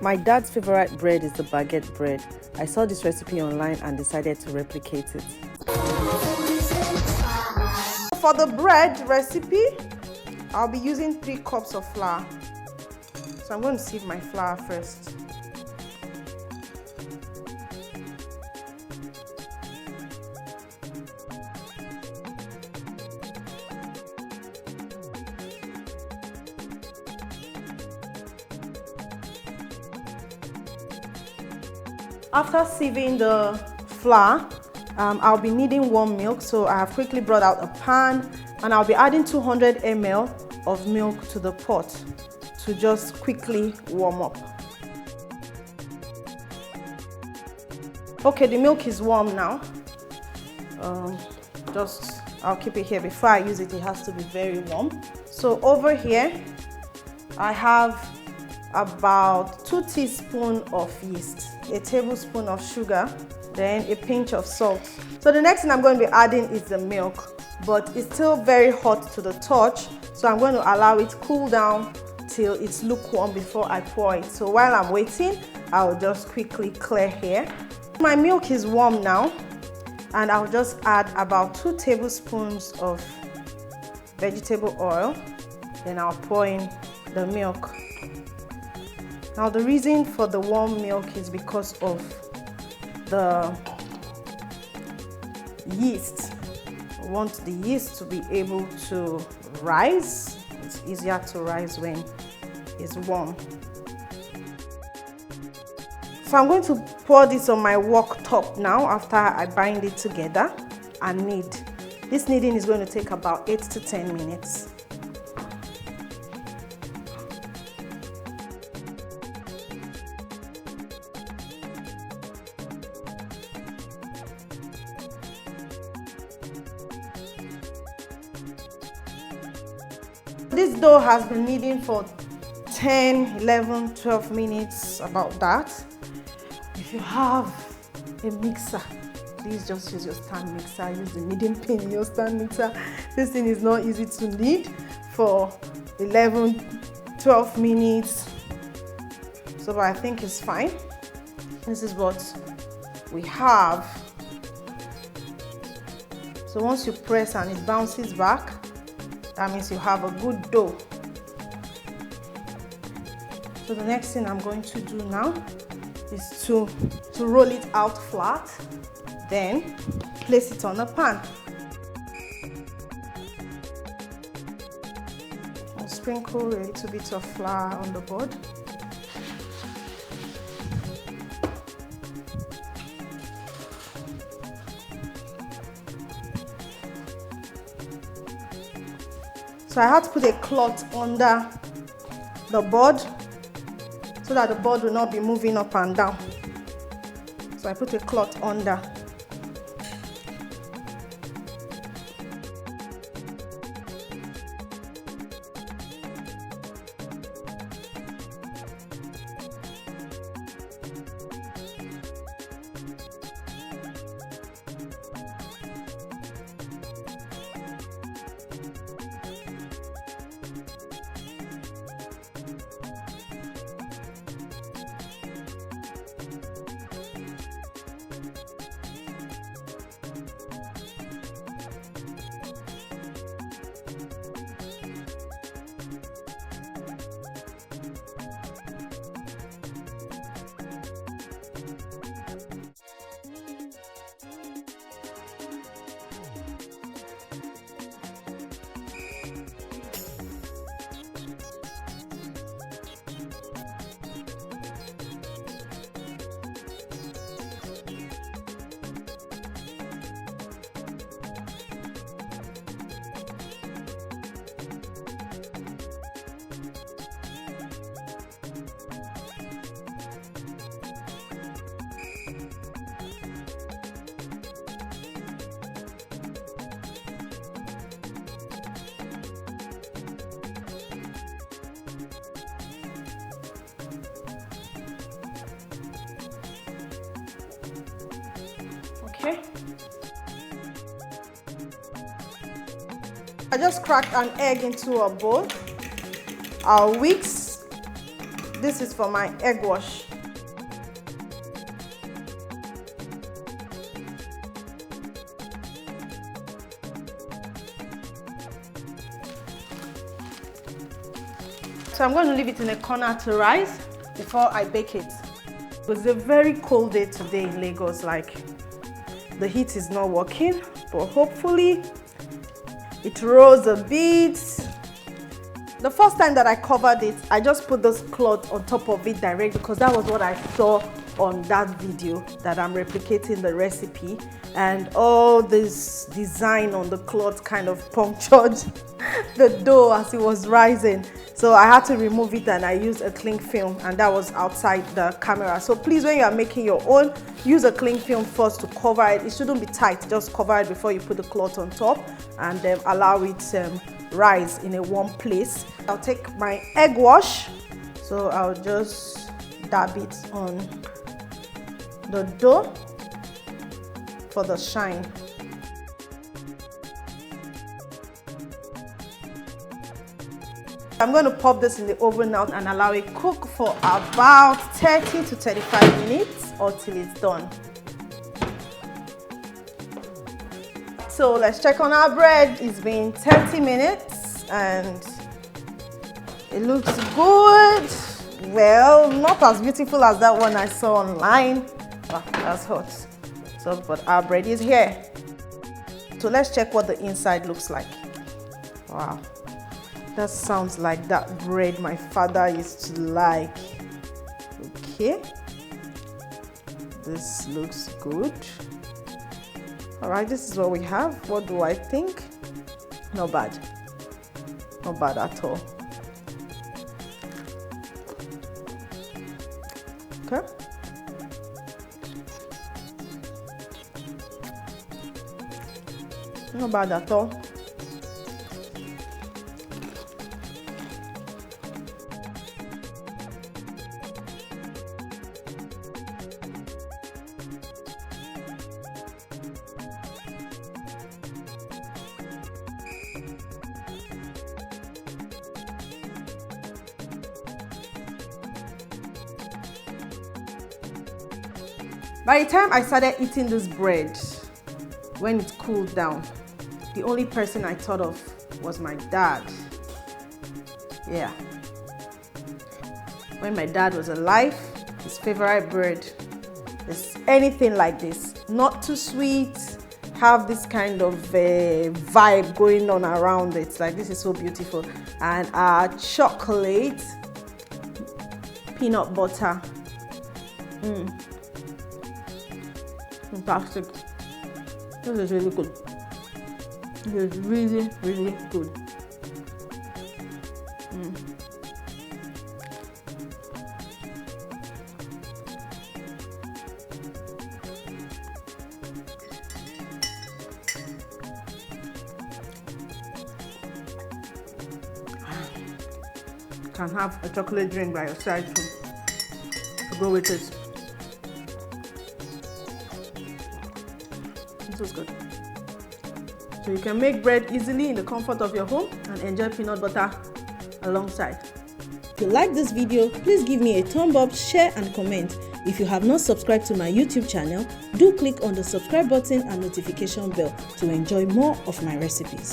My dad's favorite bread is the baguette bread. I saw this recipe online and decided to replicate it. For the bread recipe, I'll be using 3 cups of flour. So I'm going to sieve my flour first. After sieving the flour, I'll be needing warm milk, so I have quickly brought out a pan and I'll be adding 200 ml of milk to the pot to just quickly warm up. Okay, the milk is warm now. I'll keep it here. Before I use it, it has to be very warm. So over here, I have about 2 teaspoons of yeast, a tablespoon of sugar, then a pinch of salt. So the next thing I'm going to be adding is the milk, but it's still very hot to the touch, so I'm going to allow it cool down till it's lukewarm before I pour it. So while I'm waiting, I'll just quickly clear here. My milk is warm now, and I'll just add about 2 tablespoons of vegetable oil, then I'll pour in the milk. Now the reason for the warm milk is because of the yeast. We want the yeast to be able to rise. It's easier to rise when it's warm. So I'm going to pour this on my wok top now after I bind it together and knead. This kneading is going to take about 8 to 10 minutes. This dough has been kneading for 10, 11, 12 minutes, about that. If you have a mixer, please just use your stand mixer. Use the kneading pin in your stand mixer. This thing is not easy to knead for 11, 12 minutes. So I think it's fine. This is what we have. So once you press and it bounces back, that means you have a good dough. So the next thing I'm going to do now is to roll it out flat, then place it on a pan. I'll sprinkle a little bit of flour on the board. So I had to put a cloth under the board so that the board will not be moving up and down. So I put a cloth under. Okay. I just cracked an egg into a bowl. I'll whisk This is for my egg wash. So I'm going to leave it in a corner to rise before I bake it. It was a very cold day today in Lagos, like the heat is not working, but hopefully it rose a bit. The first time that I covered it, I just put this cloth on top of it direct because that was what I saw on that video that I'm replicating the recipe, and all this design on the cloth kind of punctured the dough as it was rising. So I had to remove it and I used a cling film, and that was outside the camera. So please, when you are making your own, use a cling film first to cover it. It shouldn't be tight, just cover it before you put the cloth on top, and then allow it rise in a warm place. I'll take my egg wash, so I'll just dab it on the dough for the shine. I'm going to pop this in the oven now and allow it cook for about 30 to 35 minutes or till it's done. So let's check on our bread. It's been 30 minutes and it looks good. Well, not as beautiful as that one I saw online. Oh, that's hot. So, but our bread is here. So let's check what the inside looks like. Wow. That sounds like that bread my father used to like. Okay. This looks good. All right, this is what we have. What do I think? Not bad. Not bad at all. Okay. Not bad at all. By the time I started eating this bread, when it cooled down, the only person I thought of was my dad. Yeah. When my dad was alive, his favorite bread is anything like this. Not too sweet, have this kind of vibe going on around it. Like, this is so beautiful. And our chocolate, peanut butter. Fantastic. This is really good. It is really, really good. You can have a chocolate drink by your side too, to go with it. This is good. So you can make bread easily in the comfort of your home and enjoy peanut butter alongside. If you like this video, please give me a thumb up, share and comment. If you have not subscribed to my YouTube channel, do click on the subscribe button and notification bell to enjoy more of my recipes.